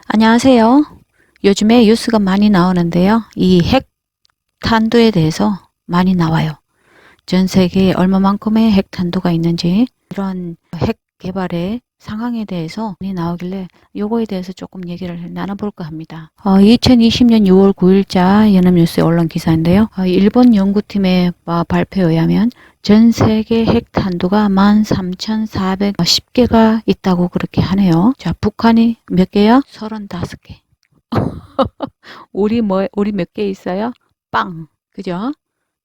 안녕하세요. 요즘에 뉴스가 많이 나오는데요. 이 핵 탄두에 대해서 많이 나와요. 전 세계에 얼마만큼의 핵 탄두가 있는지 이런 핵 개발의 상황에 대해서 많이 나오길래 요거에 대해서 조금 얘기를 나눠볼까 합니다. 2020년 6월 9일자 연합뉴스에 올라온 기사인데요. 일본 연구팀의 발표에 의하면 전 세계 핵 탄두가 13,410개가 있다고 그렇게 하네요. 자, 북한이 몇 개야? 35개. 우리 몇 개 있어요? 빵. 그죠?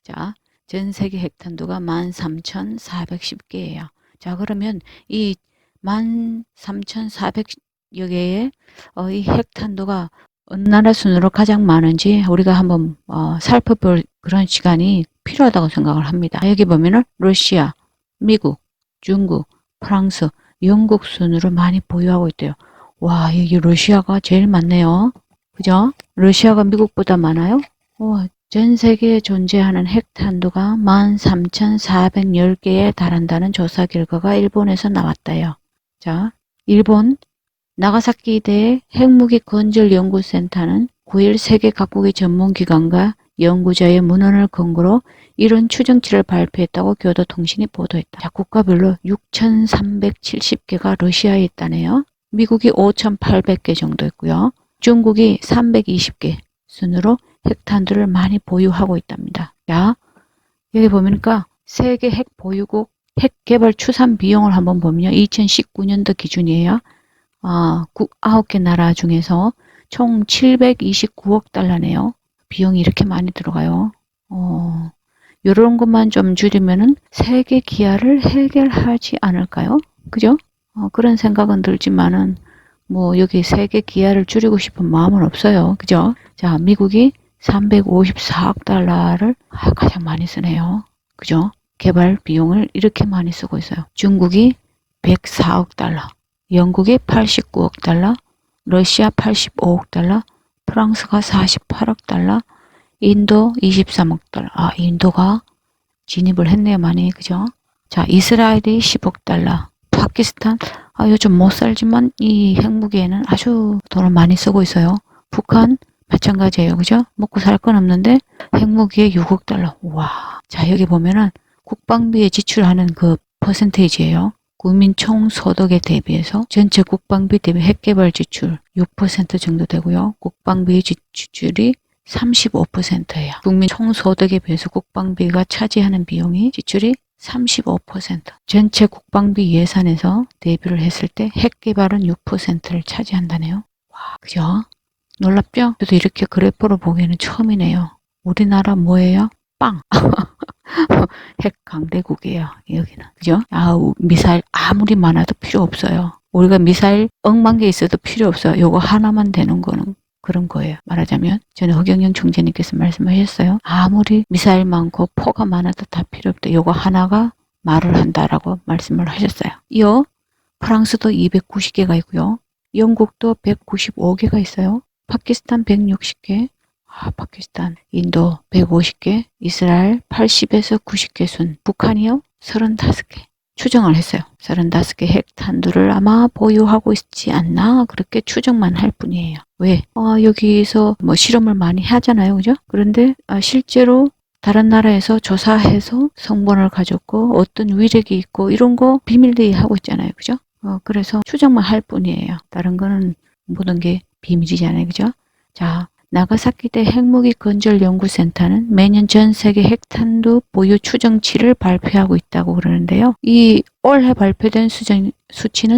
자, 전 세계 핵탄두가 13,410개예요. 자, 그러면 이 13,400여 개의 이 핵탄두가 어느 나라 순으로 가장 많은지 우리가 한번 살펴볼 그런 시간이 필요하다고 생각을 합니다. 여기 보면은 러시아, 미국, 중국, 프랑스, 영국 순으로 많이 보유하고 있대요. 와, 여기 러시아가 제일 많네요. 그죠? 러시아가 미국보다 많아요? 전 세계에 존재하는 핵탄두가 13,410개에 달한다는 조사 결과가 일본에서 나왔다요. 자, 일본 나가사키대 핵무기 건설 연구센터는 9일 세계 각국의 전문기관과 연구자의 문헌을 근거로 이런 추정치를 발표했다고 교도통신이 보도했다. 자, 국가별로 6,370개가 러시아에 있다네요. 미국이 5,800개 정도 있고요. 중국이 320개 순으로 핵탄두를 많이 보유하고 있답니다. 자, 여기 보니까 세계 핵 보유국 핵 개발 추산 비용을 한번 보면요. 2019년도 기준이에요. 9개 나라 중에서 총 729억 달러네요. 비용이 이렇게 많이 들어가요. 이런 것만 좀 줄이면은 세계 기아를 해결하지 않을까요? 그죠? 그런 생각은 들지만은 뭐 여기 세계 기아를 줄이고 싶은 마음은 없어요. 그죠? 자, 미국이 354억 달러를 가장 많이 쓰네요. 그죠? 개발 비용을 이렇게 많이 쓰고 있어요. 중국이 104억 달러, 영국이 89억 달러, 러시아 85억 달러, 프랑스가 48억 달러, 인도 23억 달러. 인도가 진입을 했네요, 많이. 그죠? 자, 이스라엘이 10억 달러, 파키스탄, 요즘 못 살지만 이 핵무기에는 아주 돈을 많이 쓰고 있어요. 북한, 마찬가지예요. 그죠? 먹고 살 건 없는데 핵무기에 6억 달러. 와. 자, 여기 보면은 국방비에 지출하는 그 퍼센테이지예요. 국민 총소득에 대비해서 전체 국방비 대비 핵개발 지출 6% 정도 되고요. 국방비 지출이 35%예요. 국민 총소득에 비해서 국방비가 차지하는 비용이 지출이 35%. 전체 국방비 예산에서 대비를 했을 때 핵개발은 6%를 차지한다네요. 와, 그죠? 놀랍죠? 저도 이렇게 그래프로 보기에는 처음이네요. 우리나라 뭐예요? 빵! 핵 강대국이에요. 여기는. 그죠? 미사일 아무리 많아도 필요 없어요. 우리가 미사일 억만 개 있어도 필요 없어요. 요거 하나만 되는 거는 그런 거예요. 말하자면 저는 허경영 총재님께서 말씀하셨어요. 아무리 미사일 많고 포가 많아도 다 필요 없다. 요거 하나가 말을 한다라고 말씀을 하셨어요. 이어 프랑스도 290개가 있고요. 영국도 195개가 있어요. 파키스탄 160개, 파키스탄, 인도 150개, 이스라엘 80에서 90개 순, 북한이요 35개. 추정을 했어요. 35개 핵탄두를 아마 보유하고 있지 않나 그렇게 추정만 할 뿐이에요. 왜? 여기서 뭐 실험을 많이 하잖아요. 그죠? 그런데 실제로 다른 나라에서 조사해서 성분을 가졌고 어떤 위력이 있고 이런 거 비밀리에 하고 있잖아요. 그죠? 그래서 추정만 할 뿐이에요. 다른 거는 모든 게 비밀이잖아요. 그죠? 자, 나가사키대 핵무기 건설 연구센터는 매년 전 세계 핵탄두 보유 추정치를 발표하고 있다고 그러는데요. 이 올해 발표된 수치는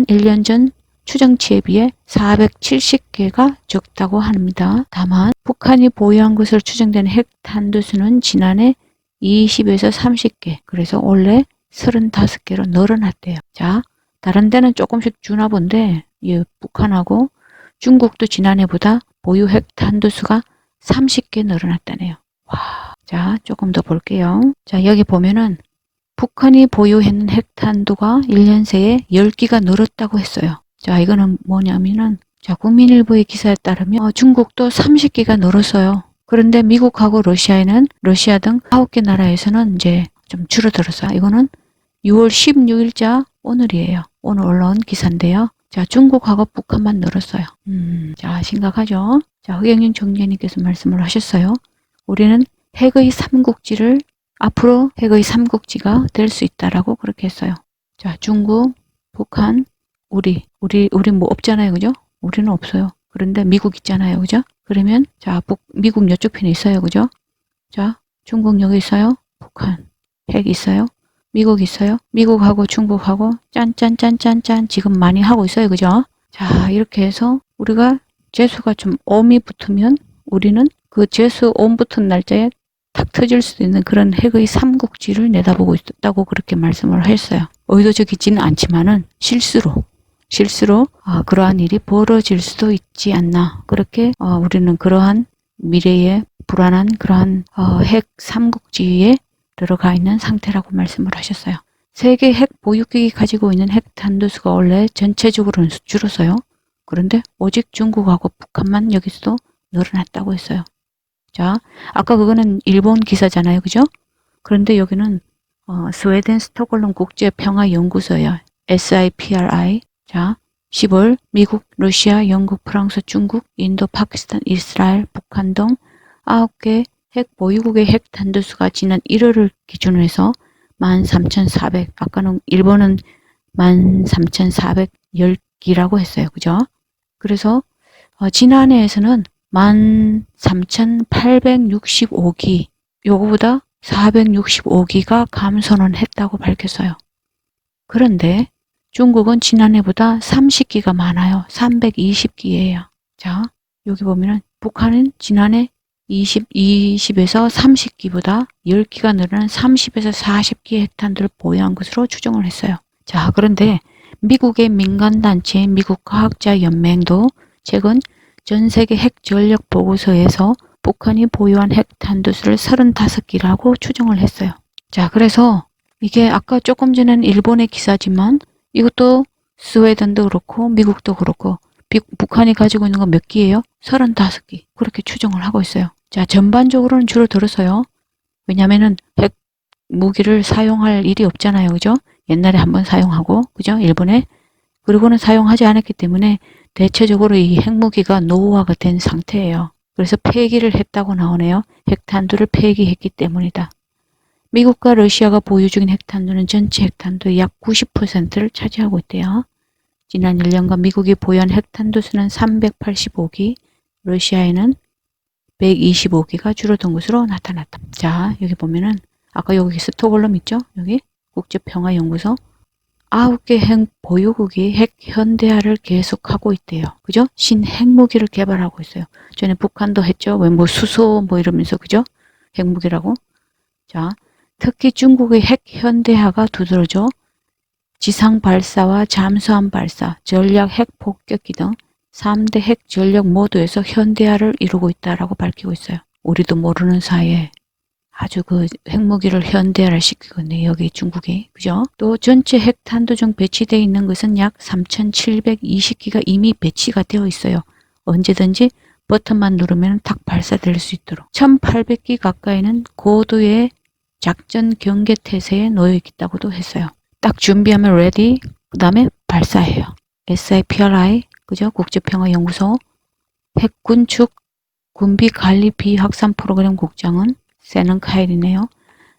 1년 전 추정치에 비해 470개가 적다고 합니다. 다만 북한이 보유한 것으로 추정된 핵탄두 수는 지난해 20에서 30개, 그래서 올해 35개로 늘어났대요. 자, 다른 데는 조금씩 주나 본데 북한하고 중국도 지난해보다 보유 핵탄두 수가 30개 늘어났다네요. 와, 자, 조금 더 볼게요. 자, 여기 보면은 북한이 보유했는 핵탄두가 1년 새에 10기가 늘었다고 했어요. 자, 이거는 뭐냐면은 자, 국민일보의 기사에 따르면 중국도 30기가 늘었어요. 그런데 미국하고 러시아 등 9개 나라에서는 이제 좀 줄어들었어요. 이거는 6월 16일자 오늘이에요. 오늘 올라온 기사인데요. 자, 중국하고 북한만 늘었어요. 자, 심각하죠? 자, 흑영윤 총재님께서 말씀을 하셨어요. 우리는 핵의 삼국지를 앞으로 핵의 삼국지가 될 수 있다라고 그렇게 했어요. 자, 중국, 북한, 우리 뭐 없잖아요. 그죠? 우리는 없어요. 그런데 미국 있잖아요. 그죠? 그러면 자, 미국 이쪽 편에 있어요. 그죠? 자, 중국 여기 있어요. 북한, 핵 있어요. 미국 있어요. 미국하고 중국하고 짠짠짠짠짠 지금 많이 하고 있어요. 그죠? 자, 이렇게 해서 우리가 재수가 좀 옴이 붙으면 우리는 그 재수 옴 붙은 날짜에 탁 터질 수 있는 그런 핵의 삼국지를 내다보고 있다고 그렇게 말씀을 했어요. 의도적이지는 않지만은 실수로 그러한 일이 벌어질 수도 있지 않나. 그렇게 우리는 그러한 미래의 불안한 그러한 핵 삼국지에 들어가 있는 상태라고 말씀을 하셨어요. 세계 핵 보유국이 가지고 있는 핵 탄두수가 원래 전체적으로는 줄었어요. 그런데 오직 중국하고 북한만 여기서도 늘어났다고 했어요. 자, 아까 그거는 일본 기사잖아요. 그죠? 그런데 여기는 스웨덴 스톡홀름 국제평화연구소예요. SIPRI. 자, 10월 미국, 러시아, 영국, 프랑스, 중국, 인도, 파키스탄, 이스라엘, 북한 등 9개 핵 보유국의 핵 탄두수가 지난 1월을 기준으로 해서 13,400, 아까는 일본은 13,410기라고 했어요. 그죠? 그래서 지난해에서는 13,865기, 요거보다 465기가 감소는 했다고 밝혔어요. 그런데 중국은 지난해보다 30기가 많아요. 320기예요. 자, 여기 보면은 북한은 지난해 20에서 30기보다 10기가 늘어난 30에서 40기의 핵탄두를 보유한 것으로 추정을 했어요. 자, 그런데 미국의 민간단체 미국과학자연맹도 최근 전 세계 핵 전력 보고서에서 북한이 보유한 핵 탄두수를 35기라고 추정을 했어요. 자, 그래서 이게 아까 조금 전에는 일본의 기사지만 이것도 스웨덴도 그렇고 미국도 그렇고 북한이 가지고 있는 건 몇 기예요? 35기. 그렇게 추정을 하고 있어요. 자, 전반적으로는 줄어들었어요. 왜냐면은 핵 무기를 사용할 일이 없잖아요. 그죠? 옛날에 한번 사용하고, 그죠? 일본에. 그리고는 사용하지 않았기 때문에 대체적으로 이 핵무기가 노후화가 된 상태예요. 그래서 폐기를 했다고 나오네요. 핵탄두를 폐기했기 때문이다. 미국과 러시아가 보유 중인 핵탄두는 전체 핵탄두의 약 90%를 차지하고 있대요. 지난 1년간 미국이 보유한 핵탄두 수는 385기, 러시아에는 125기가 줄어든 것으로 나타났다. 자, 여기 보면은 아까 여기 스톡홀름 있죠? 여기 국제평화연구소 9개 핵 보유국이 핵 현대화를 계속하고 있대요. 그죠? 신핵무기를 개발하고 있어요. 전에 북한도 했죠. 왜 뭐 수소 뭐 이러면서 그죠? 핵무기라고. 자, 특히 중국의 핵 현대화가 두드러져 지상 발사와 잠수함 발사, 전략 핵 폭격기 등 3대 핵 전력 모두에서 현대화를 이루고 있다라고 밝히고 있어요. 우리도 모르는 사이에 아주 그 핵무기를 현대화를 시키고 있네, 여기 중국이. 그죠? 또 전체 핵탄두 중 배치되어 있는 것은 약 3,720기가 이미 배치가 되어 있어요. 언제든지 버튼만 누르면 탁 발사될 수 있도록. 1,800기 가까이는 고도의 작전 경계 태세에 놓여 있다고도 했어요. 딱 준비하면 ready, 그 다음에 발사해요. SIPRI, 그죠? 국제평화연구소 핵군축 군비관리 비확산 프로그램 국장은 세넌 카일이네요.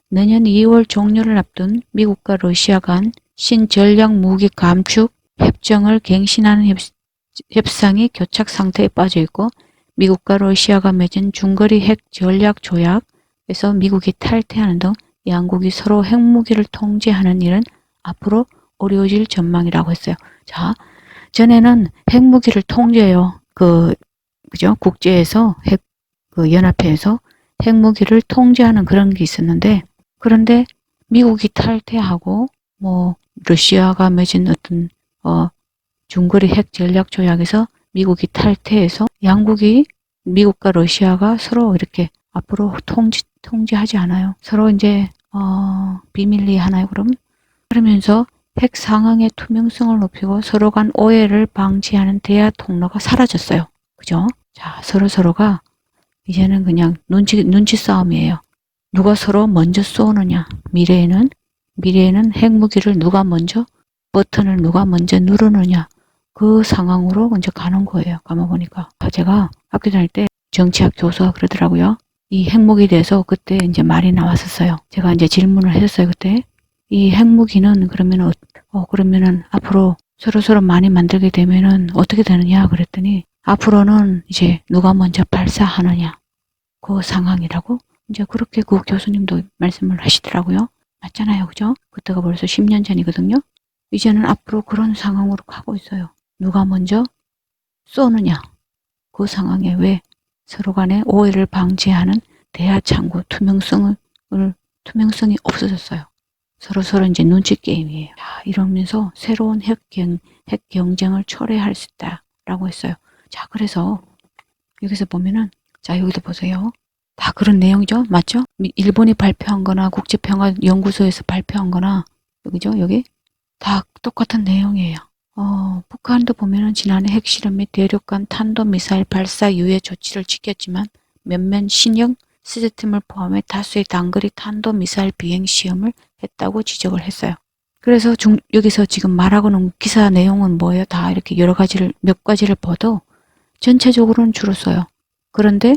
내년 2월 종료를 앞둔 미국과 러시아 간 신전략 무기 감축 협정을 갱신하는 협상이 교착 상태에 빠져 있고 미국과 러시아가 맺은 중거리 핵 전략 조약에서 미국이 탈퇴하는 등 양국이 서로 핵무기를 통제하는 일은 앞으로 어려워질 전망이라고 했어요. 자, 전에는 핵무기를 통제해요. 그죠? 국제에서 연합회에서 핵무기를 통제하는 그런 게 있었는데, 그런데 미국이 탈퇴하고, 러시아가 맺은 어떤, 중거리 핵 전략 조약에서 미국이 탈퇴해서 양국이, 미국과 러시아가 서로 이렇게 앞으로 통제하지 않아요. 서로 이제, 비밀리에 하나요, 그럼? 그러면서 핵 상황의 투명성을 높이고 서로 간 오해를 방지하는 대화 통로가 사라졌어요. 그죠? 자, 서로가 이제는 그냥 눈치 싸움이에요. 누가 서로 먼저 쏘느냐. 미래에는 핵무기를 누가 먼저, 버튼을 누가 먼저 누르느냐. 그 상황으로 이제 가는 거예요. 가만보니까. 제가 학교 다닐 때 정치학 교수가 그러더라고요. 이 핵무기에 대해서 그때 이제 말이 나왔었어요. 제가 이제 질문을 했었어요. 그때. 이 핵무기는 그러면은, 그러면은 앞으로 서로서로 많이 만들게 되면은 어떻게 되느냐 그랬더니 앞으로는 이제 누가 먼저 발사하느냐. 그 상황이라고 이제 그렇게 그 교수님도 말씀을 하시더라고요. 맞잖아요. 그죠? 그때가 벌써 10년 전이거든요. 이제는 앞으로 그런 상황으로 가고 있어요. 누가 먼저 쏘느냐. 그 상황에 왜 서로 간에 오해를 방지하는 대화 창구 투명성이 없어졌어요. 서로 이제 눈치 게임이에요. 자, 이러면서 새로운 핵 경쟁을 초래할 수 있다라고 했어요. 자, 그래서 여기서 보면은 자, 여기도 보세요. 다 그런 내용이죠. 맞죠? 일본이 발표한 거나 국제평화연구소에서 발표한 거나 여기죠. 여기 다 똑같은 내용이에요. 북한도 보면은 지난해 핵실험 및 대륙간 탄도미사일 발사 유예 조치를 지켰지만 몇몇 신형 시스템을 포함해 다수의 단거리 탄도미사일 비행 시험을 했다고 지적을 했어요. 그래서 여기서 지금 말하고는 기사 내용은 뭐예요? 다 이렇게 몇 가지를 봐도 전체적으로는 줄었어요. 그런데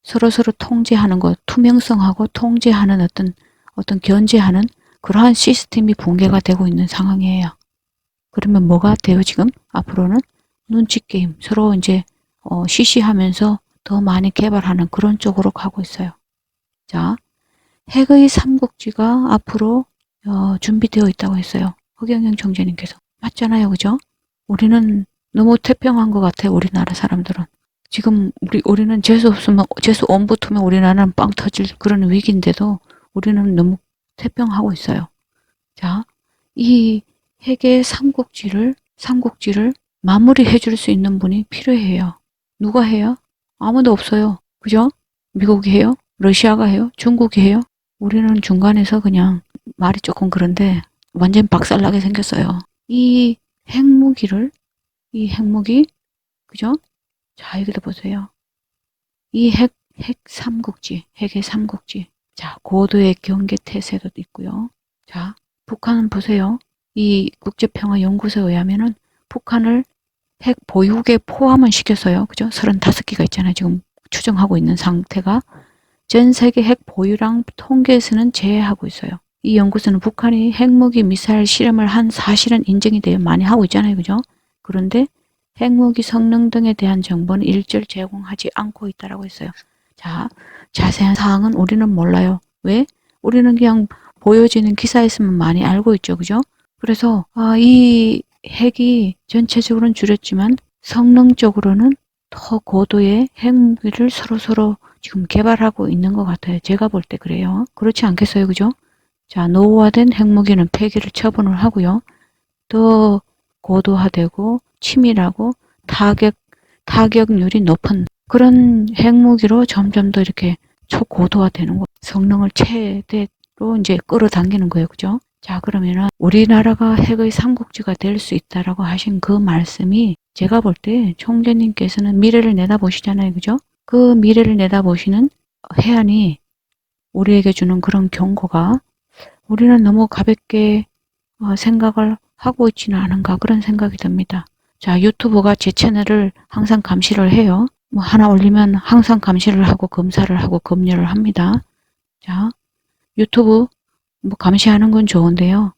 서로서로 통제하는 것, 투명성하고 통제하는 어떤 견제하는 그러한 시스템이 붕괴가 되고 있는 상황이에요. 그러면 뭐가 돼요, 지금? 앞으로는 눈치 게임, 서로 이제, 시시하면서 더 많이 개발하는 그런 쪽으로 가고 있어요. 자, 핵의 삼국지가 앞으로, 준비되어 있다고 했어요. 허경영 총재님께서. 맞잖아요, 그죠? 우리는 너무 태평한 것 같아요, 우리나라 사람들은. 지금 우리는 재수 엄부투면 우리나라는 빵 터질 그런 위기인데도 우리는 너무 태평하고 있어요. 자, 이 핵의 삼국지를 마무리해 줄 수 있는 분이 필요해요. 누가 해요? 아무도 없어요. 그죠? 미국이 해요? 러시아가 해요? 중국이 해요? 우리는 중간에서 그냥 말이 조금 그런데 완전 박살나게 생겼어요. 이 핵무기, 그죠? 자, 여기도 보세요. 이 핵의 삼국지. 자, 고도의 경계 태세도 있고요. 자, 북한은 보세요. 이 국제평화연구소에 의하면은 북한을 핵 보유국에 포함은 시켰어요. 그죠? 35개가 있잖아요. 지금 추정하고 있는 상태가. 전 세계 핵 보유량 통계에서는 제외하고 있어요. 이 연구소는 북한이 핵무기 미사일 실험을 한 사실은 인정이 돼요. 많이 하고 있잖아요. 그죠? 그런데 핵무기 성능 등에 대한 정보는 일절 제공하지 않고 있다고 했어요. 자, 자세한 사항은 우리는 몰라요. 왜? 우리는 그냥 보여지는 기사에서만 많이 알고 있죠. 그죠? 그래서 이 핵이 전체적으로는 줄였지만 성능적으로는 더 고도의 핵무기를 서로 지금 개발하고 있는 것 같아요. 제가 볼 때 그래요. 그렇지 않겠어요? 그죠? 자, 노후화된 핵무기는 폐기를 처분을 하고요. 더 고도화되고 치밀하고 타격률이 높은 그런 핵무기로 점점 더 이렇게 초고도화되는 거, 성능을 최대로 이제 끌어당기는 거예요. 그죠? 자, 그러면은 우리나라가 핵의 삼국지가 될 수 있다라고 하신 그 말씀이 제가 볼 때 총재님께서는 미래를 내다보시잖아요. 그죠? 그 미래를 내다보시는 해안이 우리에게 주는 그런 경고가 우리는 너무 가볍게 생각을 하고 있지는 않은가 그런 생각이 듭니다. 자, 유튜브가 제 채널을 항상 감시를 해요. 뭐 하나 올리면 항상 감시를 하고 검사를 하고 검열을 합니다. 자, 유튜브 뭐 감시하는 건 좋은데요.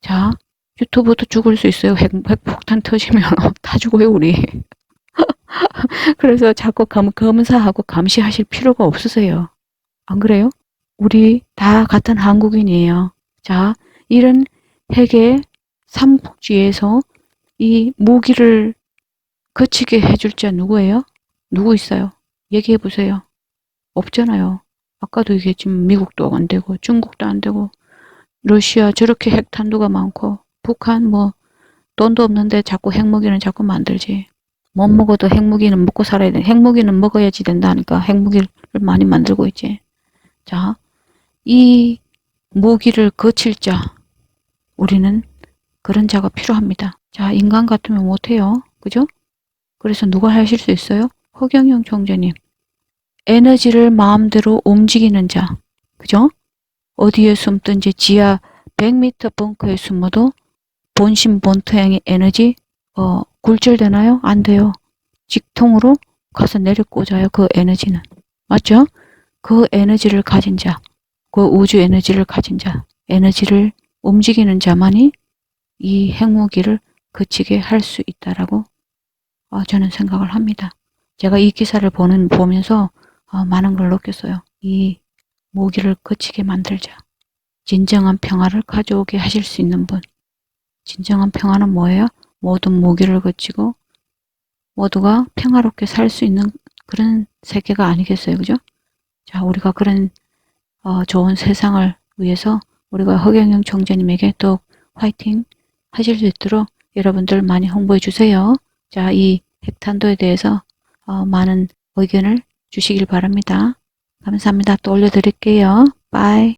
자, 유튜브도 죽을 수 있어요. 핵폭탄 터지면 다 죽어요, 우리. 그래서 자꾸 검사하고 감시하실 필요가 없으세요. 안 그래요? 우리 다 같은 한국인이에요. 자, 이런 핵의 삼국지에서 이 무기를 거치게 해줄 자 누구예요? 누구 있어요? 얘기해 보세요. 없잖아요. 아까도 얘기했지만 미국도 안 되고 중국도 안 되고 러시아 저렇게 핵탄두가 많고 북한 뭐 돈도 없는데 자꾸 핵무기는 자꾸 만들지. 못 먹어도 핵무기는 먹고 살아야 돼. 핵무기는 먹어야지 된다니까 핵무기를 많이 만들고 있지. 자, 이 무기를 거칠 자 우리는 그런 자가 필요합니다. 자, 인간 같으면 못해요. 그죠? 그래서 누가 하실 수 있어요? 허경영 총재님. 에너지를 마음대로 움직이는 자. 그죠? 어디에 숨든지 지하 100m 벙커에 숨어도 본심 본토양의 에너지 굴절되나요? 안 돼요. 직통으로 가서 내려 꽂아요. 그 에너지는. 맞죠? 그 에너지를 가진 자, 그 우주 에너지를 가진 자, 에너지를 움직이는 자만이 이 핵무기를 그치게 할 수 있다라고 저는 생각을 합니다. 제가 이 기사를 보면서 많은 걸 느꼈어요. 이 무기를 그치게 만들자. 진정한 평화를 가져오게 하실 수 있는 분. 진정한 평화는 뭐예요? 모든 무기를 그치고 모두가 평화롭게 살 수 있는 그런 세계가 아니겠어요. 그죠? 자, 우리가 그런 좋은 세상을 위해서 우리가 허경영 총재님에게 또 화이팅 하실 수 있도록 여러분들 많이 홍보해 주세요. 자, 이 핵탄도에 대해서 많은 의견을 주시길 바랍니다. 감사합니다. 또 올려드릴게요. 빠이.